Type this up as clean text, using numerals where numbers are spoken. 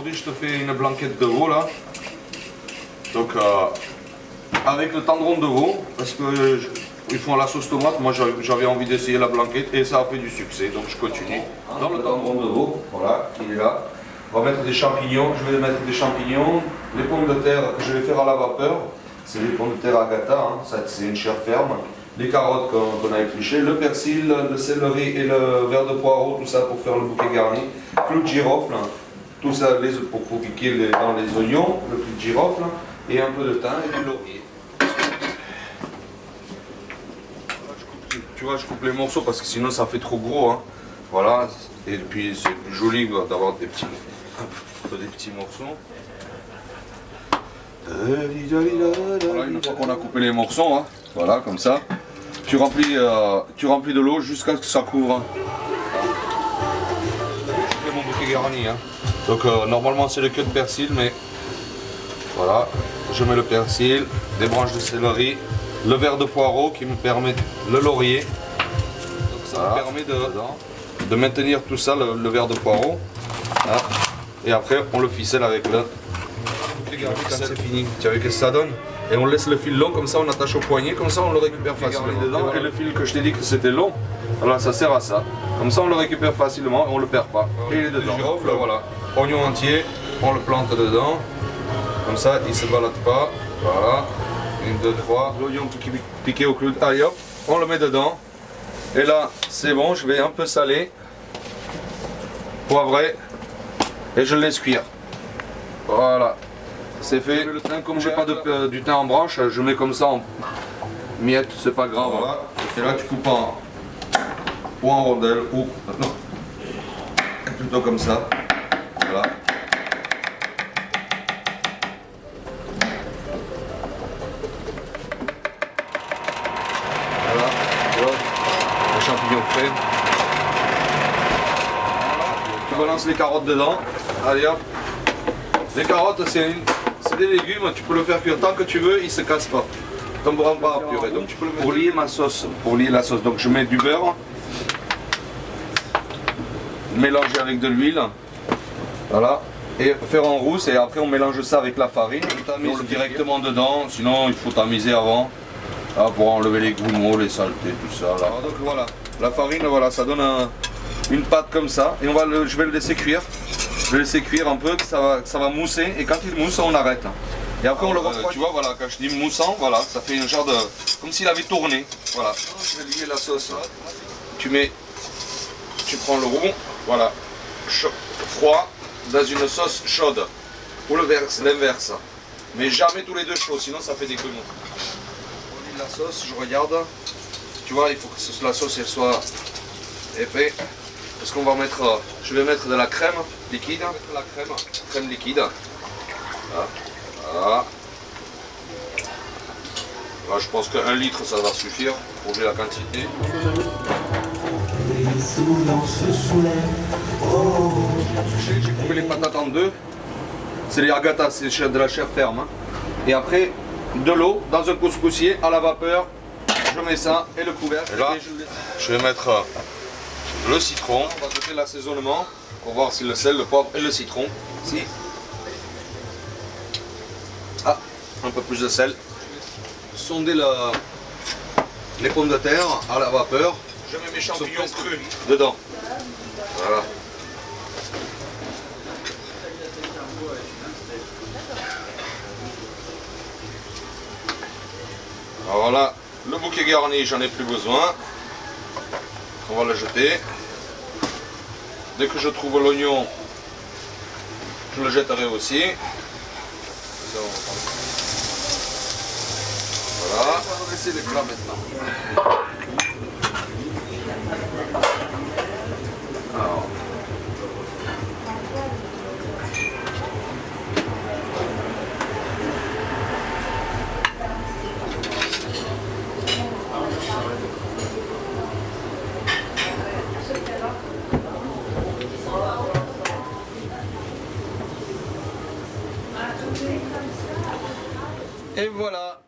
aujourd'hui, je te fais une blanquette de veau là. Donc, avec le tendron de veau, parce que ils font la sauce tomate. Moi, j'avais envie d'essayer la blanquette et ça a fait du succès. Donc, je continue. Dans le tendron de veau, voilà, il est là. On va mettre des champignons. Je vais mettre des champignons. Les pommes de terre que je vais faire à la vapeur. C'est les pommes de terre Agatha, hein. Ça, c'est une chair ferme. Les carottes qu'on a épluchées, le persil, le céleri et le verre de poireau, tout ça pour faire le bouquet garni. Clou de girofle, tout ça pour piquer dans les oignons, le clou de girofle, et un peu de thym et du laurier. Tu vois, je coupe les morceaux parce que sinon ça fait trop gros, hein. Voilà, et puis c'est plus joli d'avoir des petits morceaux. Voilà, une fois qu'on a coupé les morceaux, hein, voilà, comme ça, tu remplis de l'eau jusqu'à ce que ça couvre. Je fais mon bouquet garni. Hein. Donc normalement c'est le queue de persil, mais voilà, je mets le persil, des branches de céleri, le verre de poireau qui me permet le laurier. Donc ça me permet de maintenir tout ça, le verre de poireau. Là. Et après on le ficelle avec le quand c'est fini. Tu as vu ce que ça donne? Et on laisse le fil long, comme ça on attache au poignet, comme ça on le récupère facilement. Dedans. Et le fil que je t'ai dit que c'était long, alors ça sert à ça. Comme ça on le récupère facilement et on ne le perd pas. Et il est dedans. Girofle, voilà. Oignon entier, on le plante dedans. Comme ça il ne se balade pas. Voilà. 1, 2, 3. L'oignon piqué au clou. Allez hop, on le met dedans. Et là c'est bon, je vais un peu saler, poivrer et je le laisse cuire. Voilà. C'est fait. Le thym, comme j'ai pas du thym en branche, je mets comme ça en miettes, c'est pas grave. Voilà. Et là tu coupes ou en rondelles ou non, plutôt comme ça. Voilà. Voilà. Les champignons frais. Tu balances les carottes dedans. Allez hop. Les carottes c'est des légumes, tu peux le faire cuire tant que tu veux, il ne se casse pas. Tu ne prends pas à purée. Donc, pour lier ma sauce, la sauce, donc je mets du beurre, mélanger avec de l'huile, voilà, et faire en rousse, et après on mélange ça avec la farine, on le directement dedans, sinon il faut tamiser avant, là, pour enlever les grumeaux, les saletés, tout ça. Là. Donc voilà, la farine, voilà, ça donne une pâte comme ça, et je vais le laisser cuire. Je vais laisser cuire un peu, que ça va mousser, et quand il mousse, on arrête. Et après on le refroidit. Tu vois, voilà, quand je dis moussant, voilà, ça fait un genre de... comme s'il avait tourné. Voilà. Je vais lier la sauce. Tu prends le roux, voilà, froid, dans une sauce chaude. Ou l'inverse. Mais jamais tous les deux chauds, sinon ça fait des grumeaux. On lit la sauce, je regarde. Tu vois, il faut que la sauce elle soit épais. Parce qu'on va mettre, je vais mettre de la crème liquide, crème liquide. Voilà. Voilà. Là, je pense qu'un litre ça va suffire pour la quantité. J'ai coupé les patates en deux. C'est les Agatha, c'est de la chair ferme. Hein. Et après, de l'eau dans un couscoussier à la vapeur. Je mets ça et le couvercle. Et là, je vais mettre le citron, on va faire l'assaisonnement pour voir si le sel, le poivre et le citron. Si. Ah, un peu plus de sel. Sonder les pommes de terre à la vapeur. Je mets mes champignons crus dedans. Voilà. Alors voilà, le bouquet garni, j'en ai plus besoin. On va le jeter. Dès que je trouve l'oignon, je le jetterai aussi. Voilà. On va laisser les plats maintenant. Alors. Et voilà.